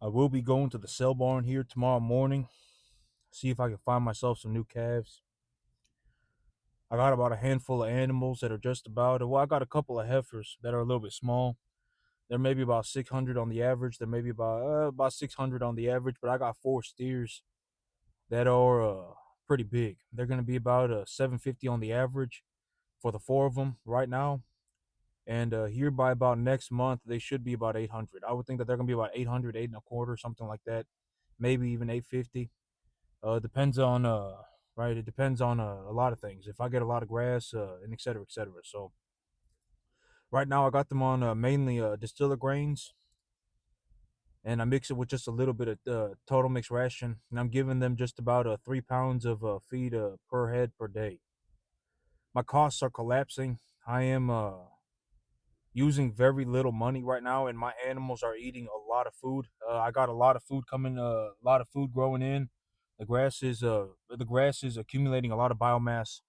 I will be going to the sale barn here tomorrow morning. See if I can find myself some new calves. I got about a handful of animals that are just about. Well, I got a couple of heifers that are a little bit small. They're maybe about 600 on the average. They're maybe about 600 on the average. But I got four steers that are pretty big. They're gonna be about 750 on the average for the four of them right now. And here by about next month, they should be about 800. I would think that they're gonna be about 800, eight and a quarter, something like that. Maybe even 850. Depends on right. It depends on a lot of things. If I get a lot of grass and et cetera, et cetera. So right now I got them on mainly distiller grains, and I mix it with just a little bit of total mix ration, and I'm giving them just about 3 pounds of feed per head per day. My costs are collapsing. I am using very little money right now, and my animals are eating a lot of food. I got a lot of food coming, a lot of food growing in. The grass is accumulating a lot of biomass.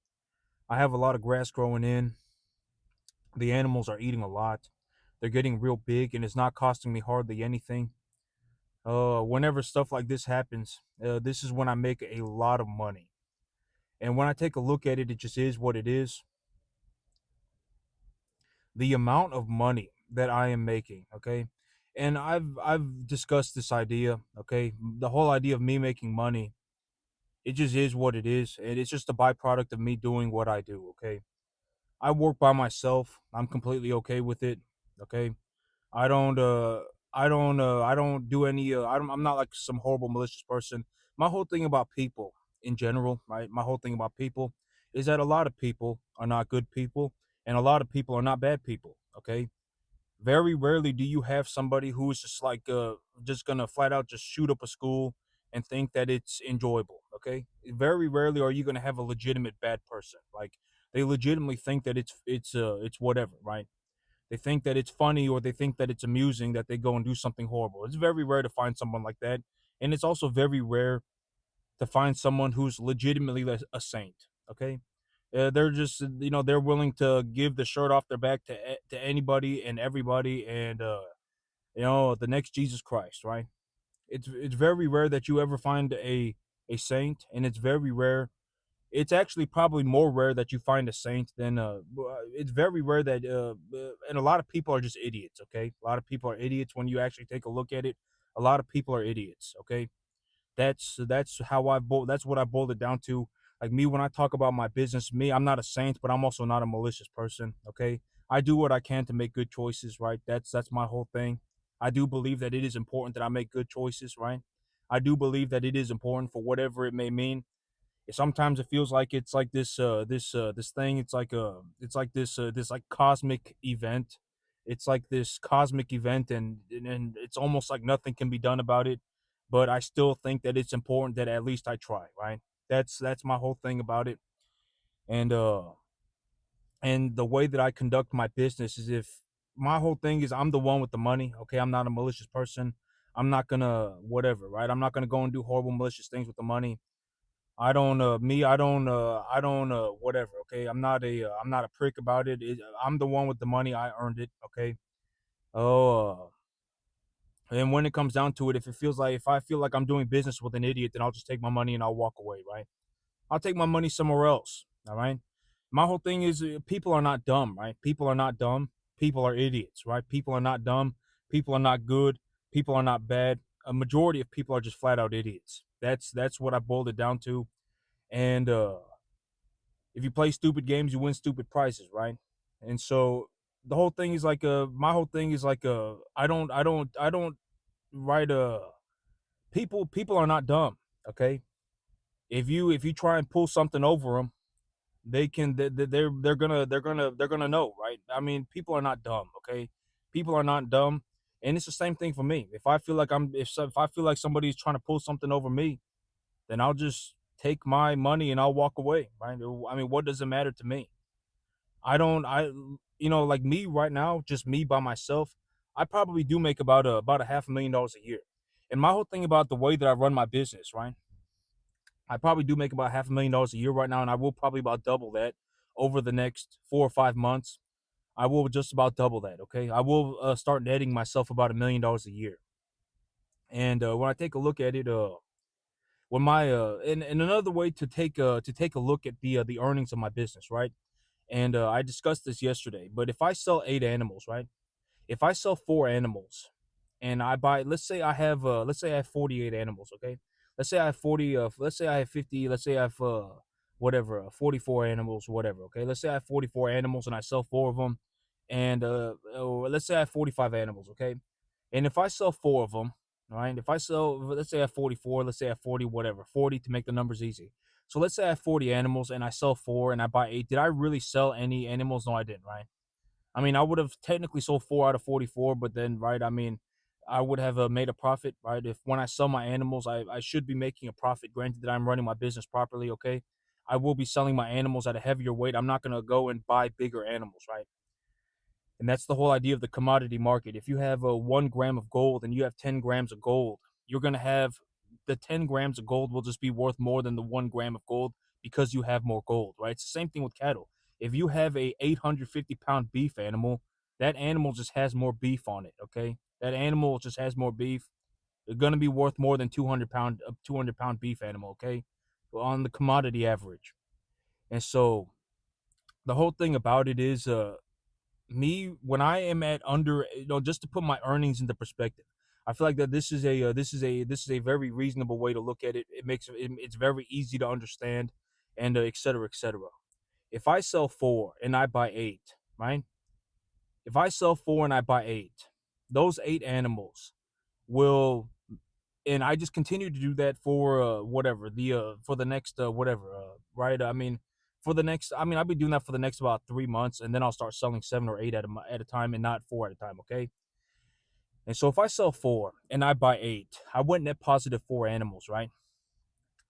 I have a lot of grass growing in. The animals are eating a lot. They're getting real big, and it's not costing me hardly anything. Whenever stuff like this happens, this is when I make a lot of money. And when I take a look at it, it just is what it is. The amount of money that I am making, okay? And I've discussed this idea, okay? The whole idea of me making money, it just is what it is, and it's just a byproduct of me doing what I do, okay? I work by myself. I'm completely okay with it, okay? I don't I don't do any I'm not like some horrible malicious person. My whole thing about people in general, right? My whole thing about people is that a lot of people are not good people and a lot of people are not bad people, okay? Very rarely do you have somebody who's just like just gonna flat out just shoot up a school and think that it's enjoyable, okay? Very rarely are you gonna have a legitimate bad person. Like they legitimately think that it's whatever, right? They think that it's funny or they think that it's amusing that they go and do something horrible. It's very rare to find someone like that. And it's also very rare to find someone who's legitimately a saint. Okay. They're just, they're willing to give the shirt off their back to anybody and everybody. And, the next Jesus Christ, right? It's very rare that you ever find a saint. And it's very rare, it's actually probably more rare that you find a saint than it's very rare that and a lot of people are just idiots, okay? A lot of people are idiots when you actually take a look at it. A lot of people are idiots, okay? That's what I boiled it down to. Like me, when I talk about my business, me, I'm not a saint, but I'm also not a malicious person, okay? I do what I can to make good choices, right? That's my whole thing. I do believe that it is important that I make good choices, right? I do believe that it is important for whatever it may mean. Sometimes it feels like it's like this thing. It's like this like cosmic event. It's like this cosmic event, and it's almost like nothing can be done about it. But I still think that it's important that at least I try, right? That's my whole thing about it. And and the way that I conduct my business is, if my whole thing is, I'm the one with the money, okay? I'm not a malicious person. I'm not gonna whatever, right? I'm not gonna go and do horrible malicious things with the money. I don't whatever, okay? I'm not a prick about it. I'm the one with the money. I earned it, okay? Oh, and when it comes down to it, if I feel like I'm doing business with an idiot, then I'll just take my money and I'll walk away, right? I'll take my money somewhere else, all right? My whole thing is, people are not dumb, right? People are not dumb. People are idiots, right? People are not dumb. People are not good. People are not bad. A majority of people are just flat out idiots. That's what I boiled it down to. And if you play stupid games, you win stupid prizes, right? And so the whole thing is like my whole thing is like I don't write people are not dumb, okay? If you try and pull something over them, they're gonna know, right? I mean, people are not dumb, okay? People are not dumb, and it's the same thing for me. If I feel like if I feel like somebody's trying to pull something over me, then I'll just take my money and I'll walk away, right? I mean, what does it matter to me? I don't I like me right now, just me by myself, I probably do make about a $500,000 a year. And my whole thing about the way that I run my business, right? I probably do make about $500,000 a year right now, and I will probably about double that over the next 4 or 5 months. I will just about double that, okay? I will start netting myself about $1 million a year. And when I take a look at it, when my and another way to take a look at the earnings of my business, right? And I discussed this yesterday. But if I sell 8 animals, right? If I sell 4 animals, and I buy, let's say I have 48 animals, okay? Let's say I have 40. Let's say I have 50. Let's say I have whatever 44 animals, whatever. Okay, let's say I have 44 animals and I sell 4 of them, and or let's say I have 45 animals, okay? And if I sell 4 of them, right? If I sell, let's say I have 44, let's say I have 40, whatever, 40 to make the numbers easy. So let's say I have 40 animals and I sell 4 and I buy 8. Did I really sell any animals? No, I didn't, right? I mean, I would have technically sold 4 out of 44, but then, right? I mean, I would have made a profit, right? If when I sell my animals, I should be making a profit. Granted that I'm running my business properly, okay? I will be selling my animals at a heavier weight. I'm not going to go and buy bigger animals, right? And that's the whole idea of the commodity market. If you have a 1 gram of gold and you have 10 grams of gold, you're going to have the 10 grams of gold will just be worth more than the 1 gram of gold because you have more gold, right? It's the same thing with cattle. If you have a 850-pound beef animal, that animal just has more beef on it, okay? That animal just has more beef. They're going to be worth more than 200-pound beef animal, okay? On the commodity average. And so the whole thing about it is me when I am at under, just to put my earnings into perspective. I feel like that this is a very reasonable way to look at it. It's very easy to understand, and et cetera, et cetera. If I sell 4 and I buy 8, right? If I sell 4 and I buy 8, those 8 animals will, and I just continue to do that for whatever the for the next whatever right. I mean, for the next, I mean, I'll be doing that for the next about 3 months, and then I'll start selling 7 or 8 at a time, and not 4 at a time. Okay. And so if I sell 4 and I buy 8, I went net positive 4 animals, right?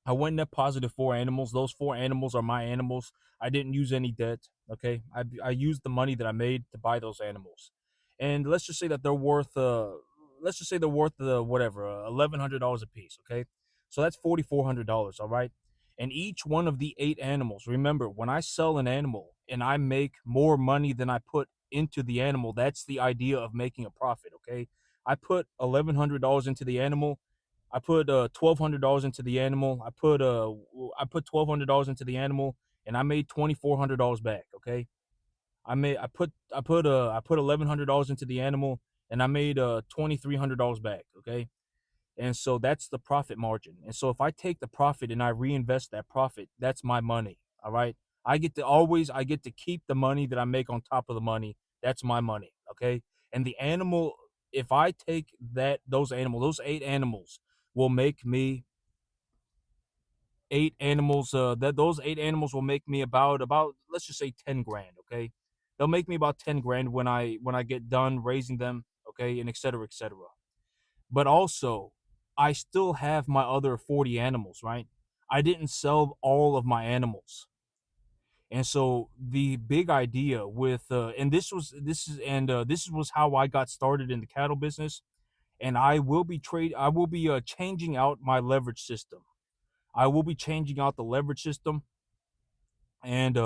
I went net positive 4 animals. Those 4 animals are my animals. I didn't use any debt. Okay, I used the money that I made to buy those animals, and let's just say that they're worth whatever $1,100 a piece. Okay, so that's $4,400. All right, and each one of the 8 animals. Remember, when I sell an animal and I make more money than I put into the animal, that's the idea of making a profit. Okay, I put $1,100 into the animal. I put $1,200 into the animal. I put $1,200 into the animal, and I made $2,400 back. Okay, I put $1,100 into the animal, and I made $2,300 back. Okay, and so that's the profit margin. And so if I take the profit and I reinvest that profit, that's my money. All right, I get to keep the money that I make on top of the money. That's my money. Okay, and the animal, if I take those 8 animals will make me 8 animals. That those 8 animals will make me about let's just say 10 grand. Okay, they'll make me about 10 grand when I get done raising them. Okay, and et cetera, et cetera. But also, I still have my other 40 animals. Right, I didn't sell all of my animals. And so the big idea with and this was how I got started in the cattle business. And I will be changing out my leverage system. I will be changing out the leverage system. And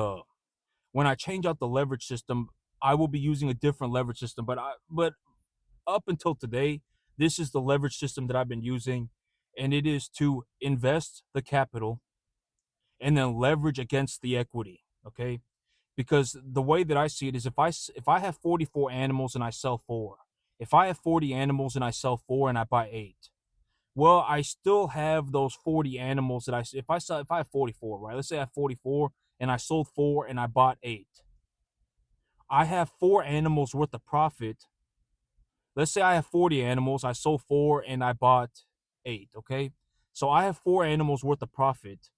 when I change out the leverage system, I will be using a different leverage system. But up until today, this is the leverage system that I've been using, and it is to invest the capital and then leverage against the equity. Okay, because the way that I see it is if I have 44 animals and I sell 4, if I have 40 animals and I sell 4 and I buy 8, well, I still have those 40 animals that if I have 44, right? Let's say I have 44 and I sold 4 and I bought 8. I have 4 animals worth of profit. Let's say I have 40 animals, I sold 4 and I bought 8, okay? So I have 4 animals worth of profit,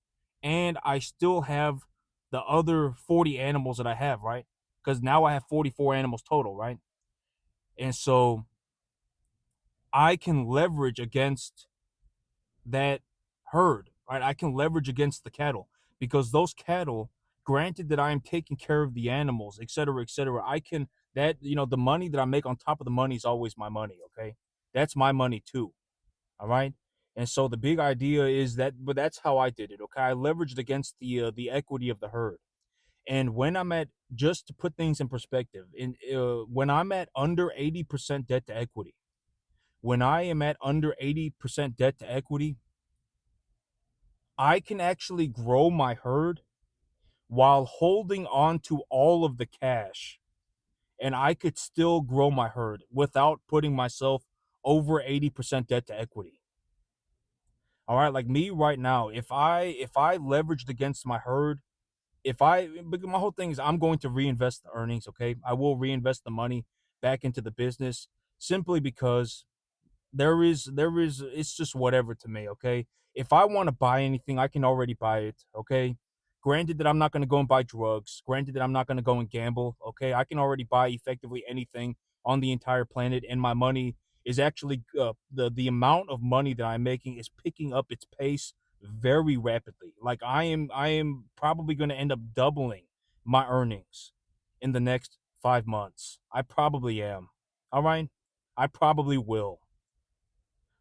and I still have the other 40 animals that I have, right? Cuz now I have 44 animals total, right? And so I can leverage against that herd, right? I can leverage against the cattle because those cattle, granted that I am taking care of the animals, et cetera, I can, that, the money that I make on top of the money is always my money, okay? That's my money too, all right? And so the big idea is that, but that's how I did it, okay? I leveraged against the equity of the herd. And when I'm at, just to put things in perspective, when I'm at under 80% debt to equity, when I am at under 80% debt to equity, I can actually grow my herd while holding on to all of the cash, and I could still grow my herd without putting myself over 80% debt to equity. All right, like me right now, if I leveraged against my herd, if I because my whole thing is I'm going to reinvest the earnings, okay? I will reinvest the money back into the business simply because there is it's just whatever to me, okay? If I want to buy anything, I can already buy it, okay? Granted that I'm not going to go and buy drugs, granted that I'm not going to go and gamble, okay? I can already buy effectively anything on the entire planet, and my money is actually the amount of money that I'm making is picking up its pace very rapidly. Like I am probably going to end up doubling my earnings in the next 5 months. I probably am. All right? I probably will.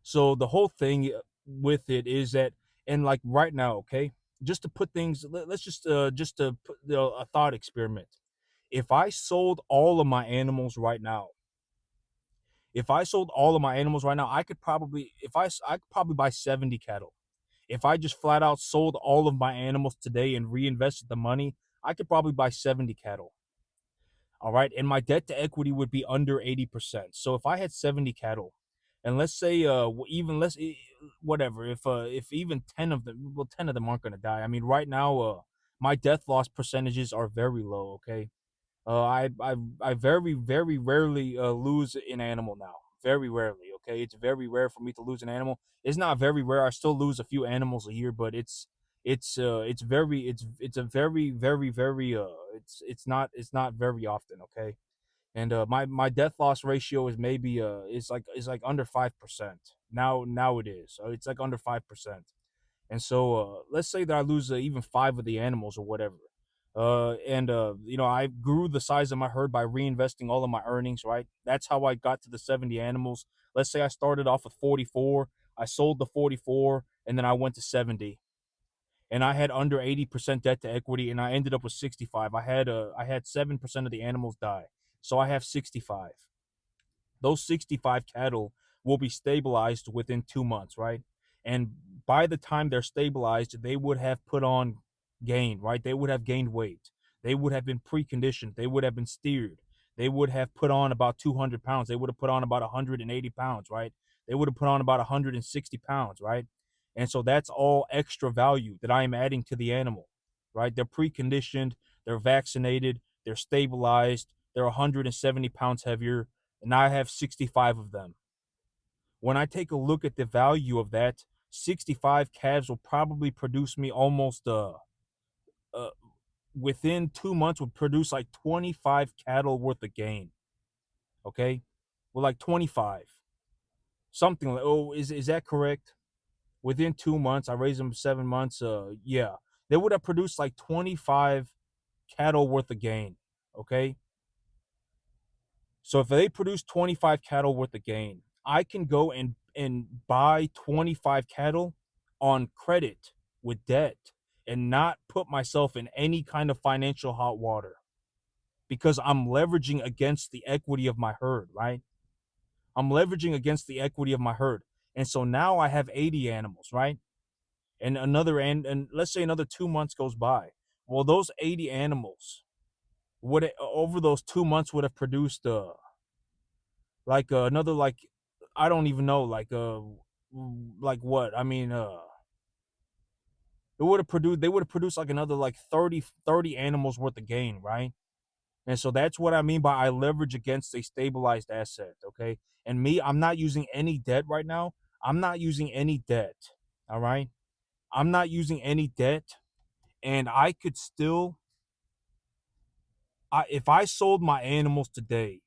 So the whole thing with it is that, and like right now, okay, just to put things, let's just to put a thought experiment. If I sold all of my animals right now, if I sold all of my animals right now, I could probably, I could probably buy 70 cattle. If I just flat out sold all of my animals today and reinvested the money, I could probably buy 70 cattle. All right. And my debt to equity would be under 80%. So if I had 70 cattle, and let's say even less whatever, if even 10 of them, well, 10 of them aren't going to die. I mean, right now my death loss percentages are very low, okay? I very rarely lose an animal now. Very rarely, okay? It's very rare for me to lose an animal. It's not very rare. I still lose a few animals a year, but it's a very it's not very often, okay? And my death loss ratio is maybe is like under 5%. Now it is. So it's like under 5%. And so let's say that I lose even 5 of the animals or whatever. And I grew the size of my herd by reinvesting all of my earnings, right? That's how I got to the 70 animals. Let's say I started off with 44, I sold the 44, and then I went to 70. And I had under 80% debt to equity, and I ended up with 65. I had 7% of the animals die. So I have 65. Those 65 cattle will be stabilized within 2 months, right? And by the time they're stabilized, they would have put on gain, right? They would have gained weight. They would have been preconditioned. They would have been steered. They would have put on about 200 pounds. They would have put on about 180 pounds, right? They would have put on about 160 pounds, right? And so that's all extra value that I am adding to the animal, right? They're preconditioned, they're vaccinated, they're stabilized, they're 170 pounds heavier, and I have 65 of them. When I take a look at the value of that, 65 calves will probably produce me almost uh within 2 months would produce like 25 cattle worth of gain. Okay, well, like 25, something like, oh, is that correct? Within 2 months, I raised them 7 months. Yeah, they would have produced like 25 cattle worth of gain. Okay, so if they produce 25 cattle worth of gain, I can go and buy 25 cattle on credit with debt and not put myself in any kind of financial hot water because I'm leveraging against the equity of my herd, right? I'm leveraging against the equity of my herd. And so now I have 80 animals, right? And let's say another 2 months goes by. Well, those 80 animals would over those 2 months would have produced like another like I don't even know like what I mean it would have produced they would have produced like another like 30 animals worth of gain, right? And so that's what I mean by I leverage against a stabilized asset, okay? And me, I'm not using any debt right now. I'm not using any debt. All right? I'm not using any debt, and I could still if I sold my animals today,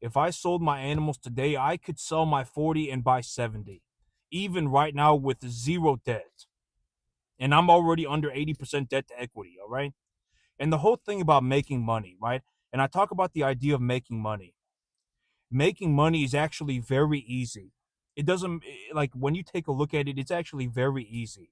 if I sold my animals today, I could sell my 40 and buy 70, even right now with zero debt. And I'm already under 80% debt to equity, all right? And the whole thing about making money, right? And I talk about the idea of making money. Making money is actually very easy. It doesn't, like, when you take a look at it, it's actually very easy.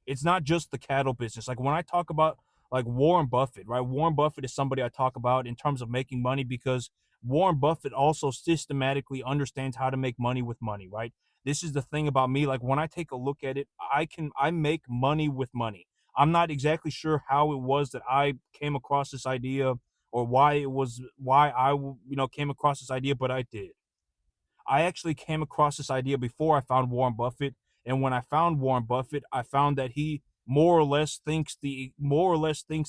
It's not just the cattle business. Like, when I talk about like Warren Buffett, right? Warren Buffett is somebody I talk about in terms of making money because Warren Buffett also systematically understands how to make money with money, right? This is the thing about me. Like when I take a look at it, I make money with money. I'm not exactly sure how it was that I came across this idea or why came across this idea, but I did. I actually came across this idea before I found Warren Buffett, and when I found Warren Buffett, I found that he more or less thinks the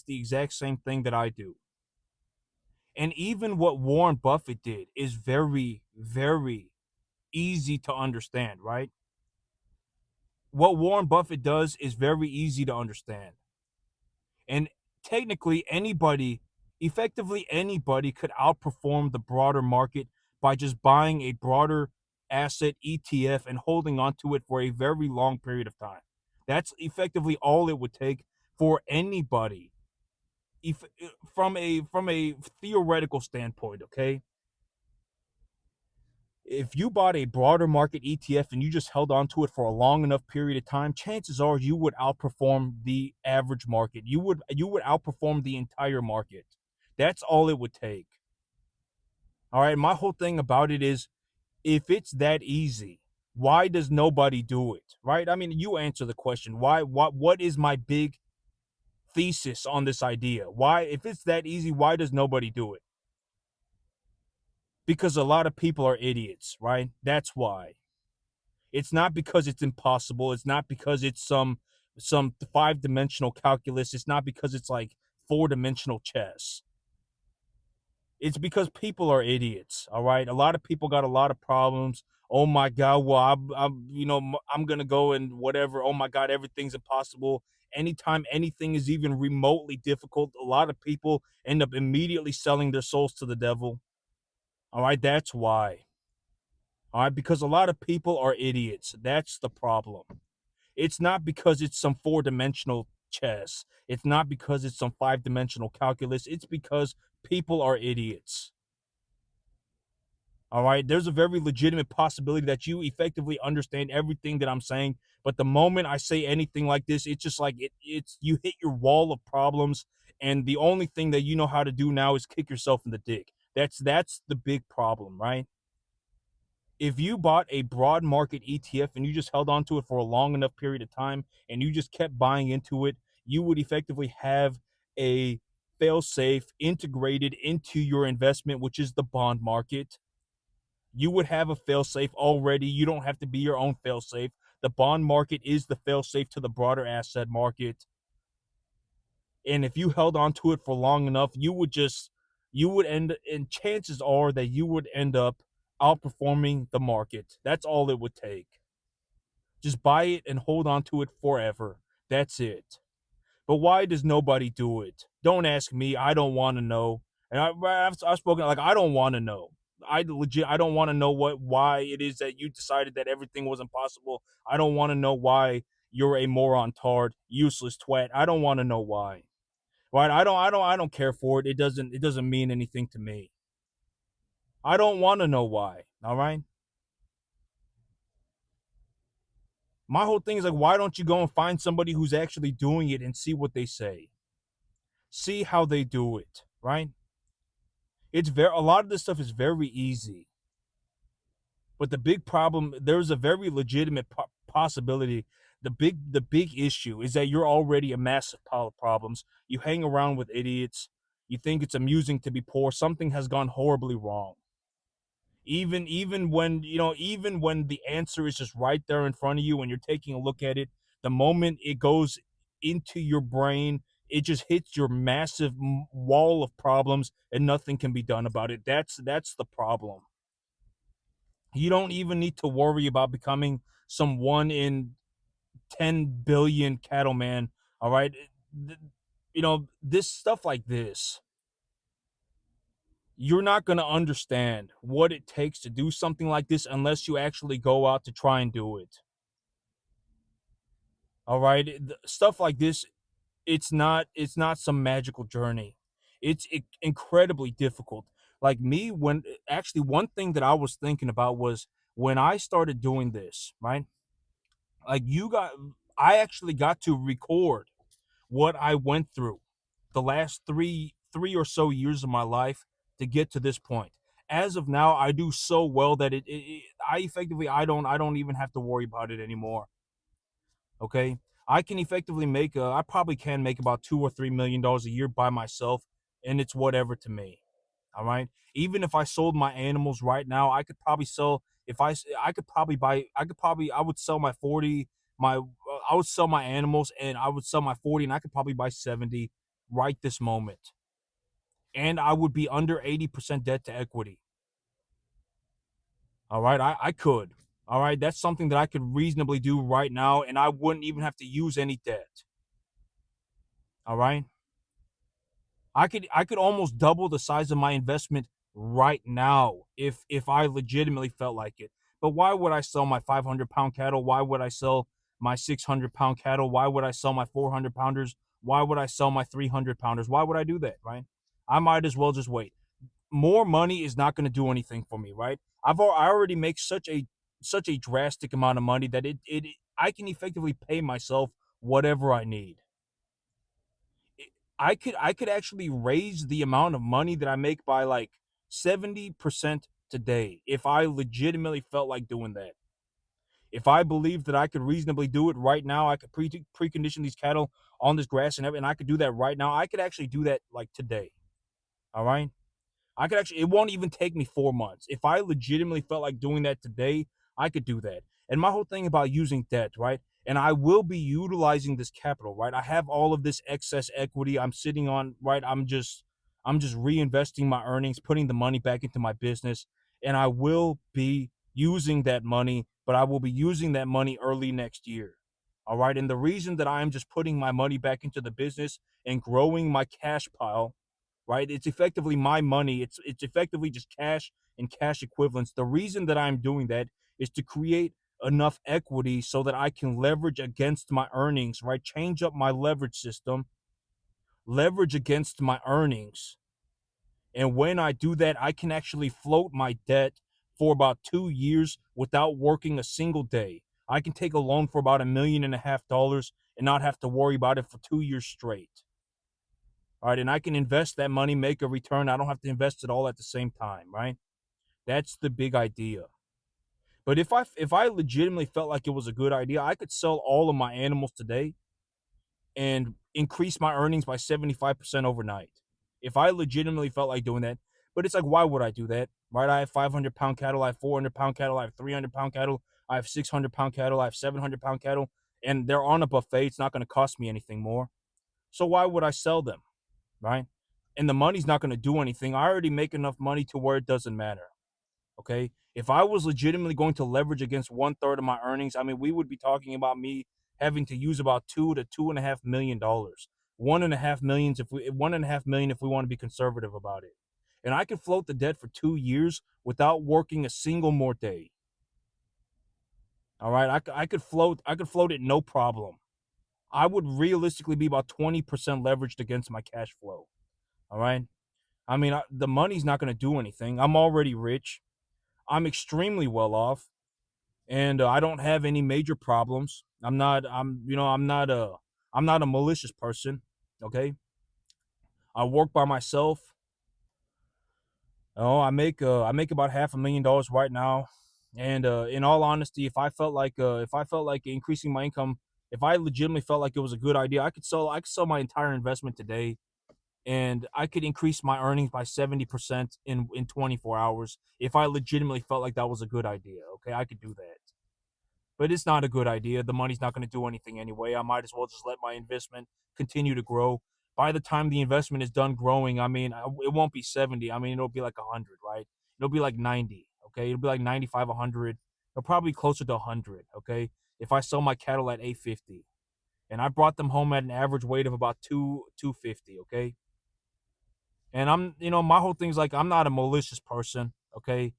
exact same thing that I do. And even what Warren Buffett did is very, very easy to understand, right? What Warren Buffett does is very easy to understand. And technically, effectively anybody, could outperform the broader market by just buying a broader asset ETF and holding onto it for a very long period of time. That's effectively all it would take for anybody. If from a theoretical standpoint, okay, if you bought a broader market ETF and you just held on to it for a long enough period of time, chances are you would outperform the average market. You would outperform the entire market. That's all it would take. All right, my whole thing about it is if it's that easy, why does nobody do it? Right? I mean, you answer the question. Why what is my big thesis on this idea? Why, if it's that easy, why does nobody do it? Because a lot of people are idiots, right? That's why. It's not because it's impossible. It's not because it's some five-dimensional calculus. It's not because it's like four-dimensional chess. It's because people are idiots. All right, a lot of people got a lot of problems. Oh my God, well I'm gonna go and whatever. Oh my God, everything's impossible. Anytime anything is even remotely difficult, a lot of people end up immediately selling their souls to the devil. All right, that's why. All right, because a lot of people are idiots. That's the problem. It's not because it's some four-dimensional chess. It's not because it's some five-dimensional calculus. It's because people are idiots. All right. There's a very legitimate possibility that you effectively understand everything that I'm saying. But the moment I say anything like this, it's just like it's you hit your wall of problems. And the only thing that you know how to do now is kick yourself in the dick. That's the big problem, right? If you bought a broad market ETF and you just held on to it for a long enough period of time and you just kept buying into it, you would effectively have a fail safe integrated into your investment, which is the bond market. You would have a fail safe already. You don't have to be your own fail safe. The bond market is the fail safe to the broader asset market. And if you held on to it for long enough, you would end, and chances are that you would end up outperforming the market. That's all it would take. Just buy it and hold on to it forever. That's it. But why does nobody do it? Don't ask me. I don't want to know. And I've spoken, like, I don't want to know. I don't want to know why it is that you decided that everything was impossible. I don't want to know why you're a moron, tard, useless twat. I don't want to know why. Right? I don't care for it. It doesn't mean anything to me. I don't want to know why. All right? My whole thing is like, why don't you go and find somebody who's actually doing it and see what they say? See how they do it, right? It's very, a lot of this stuff is very easy. But the big problem, there's a very legitimate possibility. The big issue is that you're already a massive pile of problems. You hang around with idiots. You think it's amusing to be poor. Something has gone horribly wrong. Even when the answer is just right there in front of you and you're taking a look at it, the moment it goes into your brain, it just hits your massive wall of problems and nothing can be done about it. That's the problem. You don't even need to worry about becoming some 1 in 10 billion cattleman. All right. This stuff like this, you're not going to understand what it takes to do something like this unless you actually go out to try and do it. All right. Stuff like this, it's not some magical journey. It's incredibly difficult. Like me, when actually one thing that I was thinking about was when I started doing this, right? Like I actually got to record what I went through the last three or so years of my life to get to this point. as of now, I do so well that I effectively I don't even have to worry about it anymore. Okay, I can effectively make I probably can make about $2 or $3 million a year by myself, and it's whatever to me. All right, even if I sold my animals right now, I could probably sell. If I could probably buy, I could probably I would sell my 40, I would sell my animals, and I would sell my 40, and I could probably buy 70 right this moment, and I would be under 80% debt to equity. All right, I could. All right, that's something that I could reasonably do right now, and I wouldn't even have to use any debt. All right, I could almost double the size of my investment right now if I legitimately felt like it. But why would I sell my 500 pound cattle? Why would I sell my 600 pound cattle? Why would I sell my 400 pounders? Why would I sell my 300 pounders? Why would I do that? Right? I might as well just wait. More money is not going to do anything for me, right? I already make such a drastic amount of money that it I can effectively pay myself whatever I need. I could actually raise the amount of money that I make by like 70% today if I legitimately felt like doing that. If I believed that I could reasonably do it right now, I could precondition these cattle on this grass and everything, and I could do that right now. I could actually do that like today. All right. I could actually, it won't even take me 4 months. If I legitimately felt like doing that today, I could do that. And my whole thing about using debt, right? And I will be utilizing this capital, right? I have all of this excess equity I'm sitting on, right? I'm just reinvesting my earnings, putting the money back into my business, and I will be using that money, but I will be using that money early next year. All right. And the reason that I am just putting my money back into the business and growing my cash pile, right? It's effectively my money. It's effectively just cash and cash equivalents. The reason that I'm doing that is to create enough equity so that I can leverage against my earnings, right? Change up my leverage system, leverage against my earnings. And when I do that, I can actually float my debt for about 2 years without working a single day. I can take a loan for about $1.5 million and not have to worry about it for 2 years straight. All right, and I can invest that money, make a return. I don't have to invest it all at the same time, right? That's the big idea. But if I legitimately felt like it was a good idea, I could sell all of my animals today and increase my earnings by 75% overnight. If I legitimately felt like doing that, but it's like, why would I do that? Right? I have 500 pound cattle, I have 400 pound cattle, I have 300 pound cattle, I have 600 pound cattle, I have 700 pound cattle, and they're on a buffet. It's not going to cost me anything more. So why would I sell them? Right? And the money's not going to do anything. I already make enough money to where it doesn't matter. Okay. If I was legitimately going to leverage against 1/3 of my earnings, I mean, we would be talking about me having to use about $2 to $2.5 million. 1.5 millions if we 1.5 million if we want to be conservative about it. And I could float the debt for 2 years without working a single more day. All right. I could float it no problem. I would realistically be about 20% leveraged against my cash flow. All right. I mean, the money's not going to do anything. I'm already rich. I'm extremely well off, and I don't have any major problems. I'm not a malicious person. Okay. I work by myself. Oh, I make about $500,000 right now. And in all honesty, if I felt like increasing my income, if I legitimately felt like it was a good idea, I could sell my entire investment today, and I could increase my earnings by 70% in 24 hours if I legitimately felt like that was a good idea. Okay, I could do that. But it's not a good idea. The money's not going to do anything anyway. I might as well just let my investment continue to grow. By the time the investment is done growing, I mean, it won't be 70. I mean, it'll be like 100, right? It'll be like 90, okay? It'll be like 95, 100. It'll probably be closer to 100, okay? If I sell my cattle at 850 and I brought them home at an average weight of about 250, okay? And my whole thing is like, I'm not a malicious person, okay?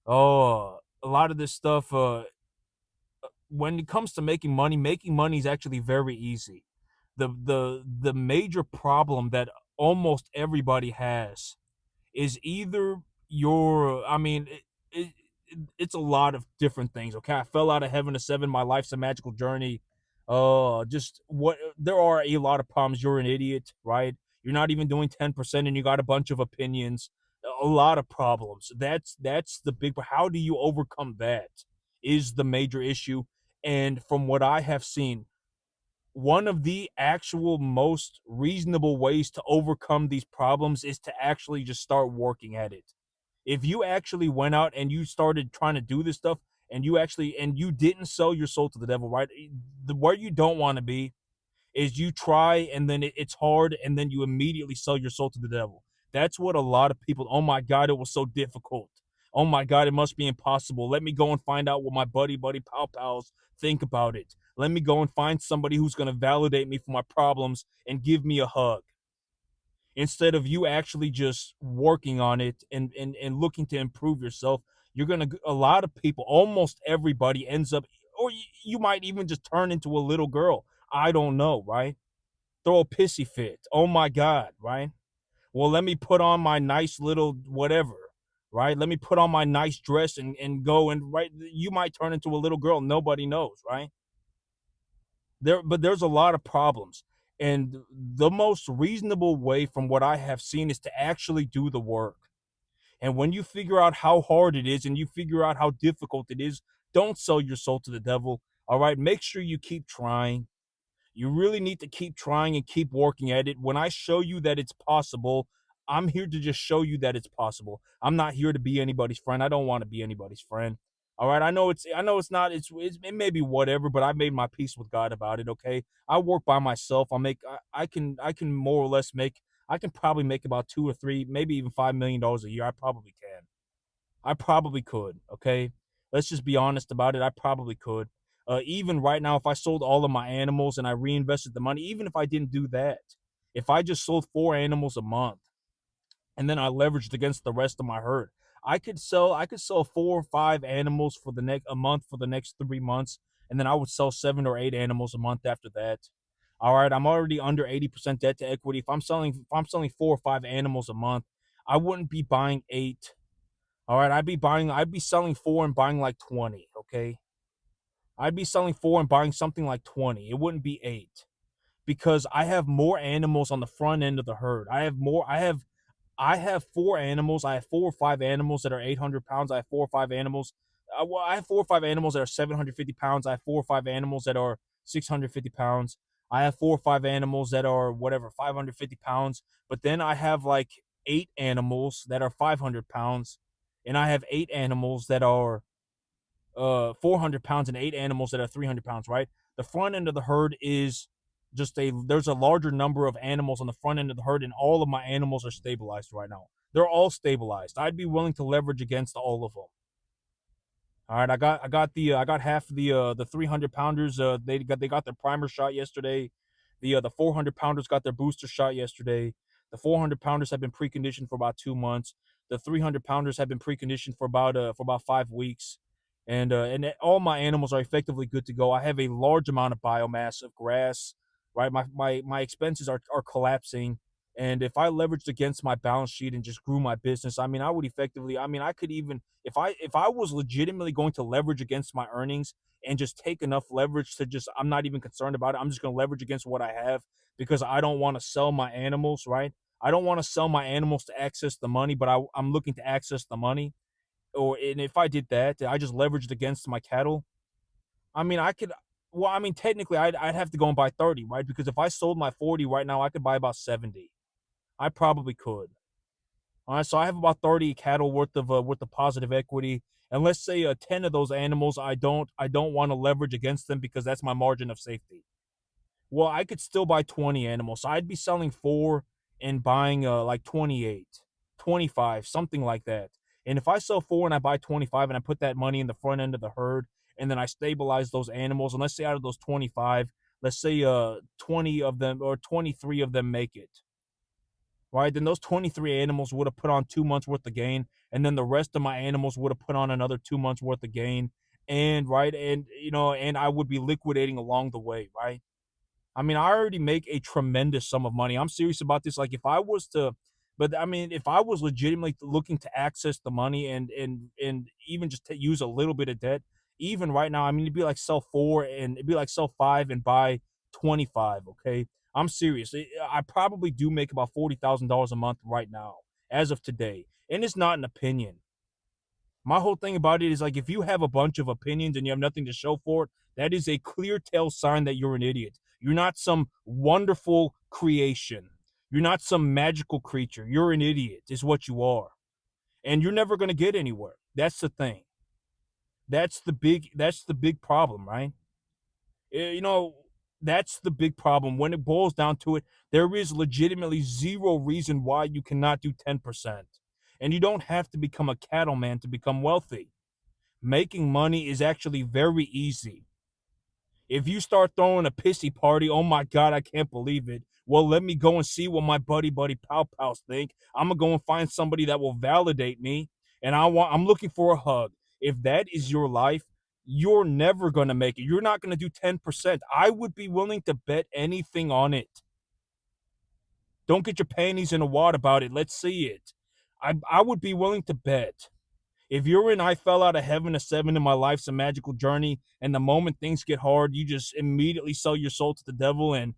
Oh, a lot of this stuff, when it comes to making money is actually very easy. The major problem that almost everybody has is either I mean, it's a lot of different things. Okay, I fell out of heaven to seven. My life's a magical journey. Just what there are a lot of problems. You're an idiot, right? You're not even doing 10%, and you got a bunch of opinions. a lot of problems. That's the big, but how do you overcome that is the major issue. And from what I have seen, one of the actual most reasonable ways to overcome these problems is to actually just start working at it. If you actually went out and you started trying to do this stuff and you didn't sell your soul to the devil, right? Where you don't want to be is you try and then it's hard and then you immediately sell your soul to the devil. That's what a lot of people, oh my God, it was so difficult. Oh my God, it must be impossible. Let me go and find out what my buddy, pal pals think about it. Let me go and find somebody who's going to validate me for my problems and give me a hug. Instead of you actually just working on it and looking to improve yourself, you're going to, a lot of people, almost everybody ends up, or you might even just turn into a little girl. I don't know, right? Throw a pissy fit. Oh my God, right? Well, let me put on my nice little whatever, right? Let me put on my nice dress and go and right. You might turn into a little girl. Nobody knows, right? But there's a lot of problems. And the most reasonable way from what I have seen is to actually do the work. And when you figure out how hard it is and you figure out how difficult it is, don't sell your soul to the devil. All right. Make sure you keep trying. You really need to keep trying and keep working at it. When I show you that it's possible, I'm here to just show you that it's possible. I'm not here to be anybody's friend. I don't want to be anybody's friend. All right. I know it's not, it may be whatever, but I've made my peace with God about it. Okay. I work by myself. I can more or less make, I can probably make about 2 or 3, maybe even $5 million a year. I probably can. I probably could. Okay. Let's just be honest about it. I probably could. Even right now, if I sold all of my animals and I reinvested the money, even if I didn't do that, if I just sold 4 animals a month and then I leveraged against the rest of my herd, I could sell 4 or 5 animals for the next a month for the next 3 months, and then I would sell 7 or 8 animals a month after that. All right, I'm already under 80% debt to equity. If I'm selling 4 or 5 animals a month, I wouldn't be buying eight. All right, I'd be selling four and buying like 20, okay? I'd be selling four and buying something like 20. It wouldn't be eight because I have more animals on the front end of the herd. I have 4 animals. I have 4 or 5 animals that are 800 pounds. I have 4 or 5 animals. I have 4 or 5 animals that are 750 pounds. I have 4 or 5 animals that are 650 pounds. I have 4 or 5 animals that are whatever, 550 pounds. But then I have like 8 animals that are 500 pounds. And I have 8 animals that are 400 pounds and 8 animals that are 300 pounds, right? The front end of the herd is there's a larger number of animals on the front end of the herd, and all of my animals are stabilized right now. They're all stabilized. I'd be willing to leverage against all of them. All right, I got half the 300 pounders. They got their primer shot yesterday. The 400 pounders got their booster shot yesterday. The 400 pounders have been preconditioned for about 2 months. The 300 pounders have been preconditioned for about 5 weeks, and all my animals are effectively good to go. I have a large amount of biomass of grass. Right, my expenses are collapsing, and if I leveraged against my balance sheet and just grew my business, I mean, I would effectively. I mean, I could even if I was legitimately going to leverage against my earnings and just take enough leverage to just I'm not even concerned about it. I'm just going to leverage against what I have because I don't want to sell my animals, right? I don't want to sell my animals to access the money, but I'm looking to access the money. And if I did that, I just leveraged against my cattle. I mean, I could. Well, I mean, technically, I'd have to go and buy 30, right? Because if I sold my 40 right now, I could buy about 70. I probably could. All right, so I have about 30 cattle worth of positive equity, and let's say 10 of those animals I don't want to leverage against them because that's my margin of safety. Well, I could still buy 20 animals. So I'd be selling 4 and buying like 28, 25, something like that. And if I sell 4 and I buy 25 and I put that money in the front end of the herd and then I stabilize those animals, and let's say out of those 25, let's say 20 of them or 23 of them make it, right? Then those 23 animals would have put on 2 months worth of gain, and then the rest of my animals would have put on another 2 months worth of gain. And right, and and I would be liquidating along the way, right? I mean, I already make a tremendous sum of money. I'm serious about this. Like, if I was to, but I mean, if I was legitimately looking to access the money and even just to use a little bit of debt, even right now, I mean, it'd be like sell 4 and it'd be like sell 5 and buy 25. Okay, I'm serious. I probably do make about $40,000 a month right now, as of today. And it's not an opinion. My whole thing about it is like if you have a bunch of opinions and you have nothing to show for it, that is a clear tell sign that you're an idiot. You're not some wonderful creation. You're not some magical creature. You're an idiot, is what you are. And you're never going to get anywhere. That's the thing. That's the big problem, right? You know, that's the big problem. When it boils down to it, there is legitimately zero reason why you cannot do 10%. And you don't have to become a cattleman to become wealthy. Making money is actually very easy. If you start throwing a pissy party, oh my God, I can't believe it. Well, let me go and see what my buddy pal pals think. I'm gonna go and find somebody that will validate me, and I'm looking for a hug. If that is your life, you're never gonna make it. You're not gonna do 10%. I would be willing to bet anything on it. Don't get your panties in a wad about it. Let's see it. I would be willing to bet. If you're in I fell out of heaven to seven in my life's a magical journey, and the moment things get hard, you just immediately sell your soul to the devil and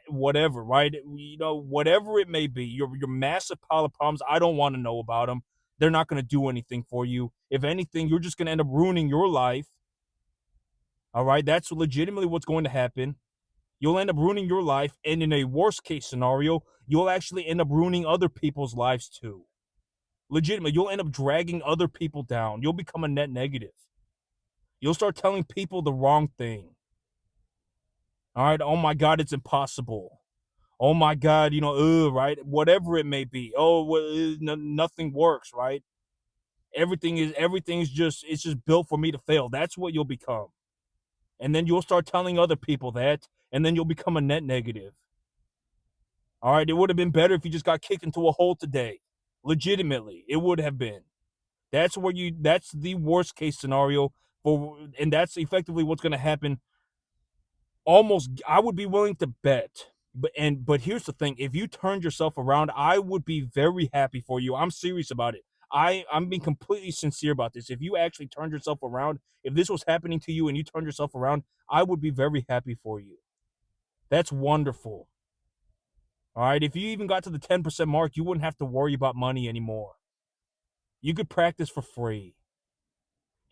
whatever, right? You know, whatever it may be, your massive pile of problems, I don't want to know about them. They're not going to do anything for you. If anything, you're just going to end up ruining your life. All right, that's legitimately what's going to happen. You'll end up ruining your life, and in a worst case scenario, you'll actually end up ruining other people's lives too. Legitimately, you'll end up dragging other people down. You'll become a net negative. You'll start telling people the wrong thing. All right. Oh my God, it's impossible. Oh my God, right? Whatever it may be. Oh, well, nothing works, right? Everything's just it's just built for me to fail. That's what you'll become. And then you'll start telling other people that, and then you'll become a net negative. All right. It would have been better if you just got kicked into a hole today. Legitimately, it would have been. That's the worst case scenario and that's effectively what's going to happen. Almost, I would be willing to bet. But here's the thing: if you turned yourself around, I would be very happy for you. I'm serious about it. I'm being completely sincere about this. If you actually turned yourself around, if this was happening to you and you turned yourself around, I would be very happy for you. That's wonderful. All right. If you even got to the 10% mark, you wouldn't have to worry about money anymore. You could practice for free.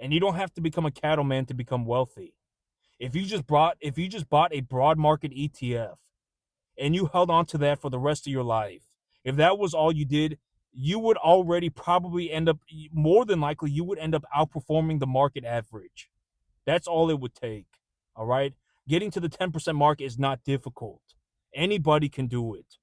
And you don't have to become a cattleman to become wealthy. If you just bought a broad market ETF and you held on to that for the rest of your life, if that was all you did, you would already probably end up, more than likely, you would end up outperforming the market average. That's all it would take. All right. Getting to the 10% mark is not difficult. Anybody can do it.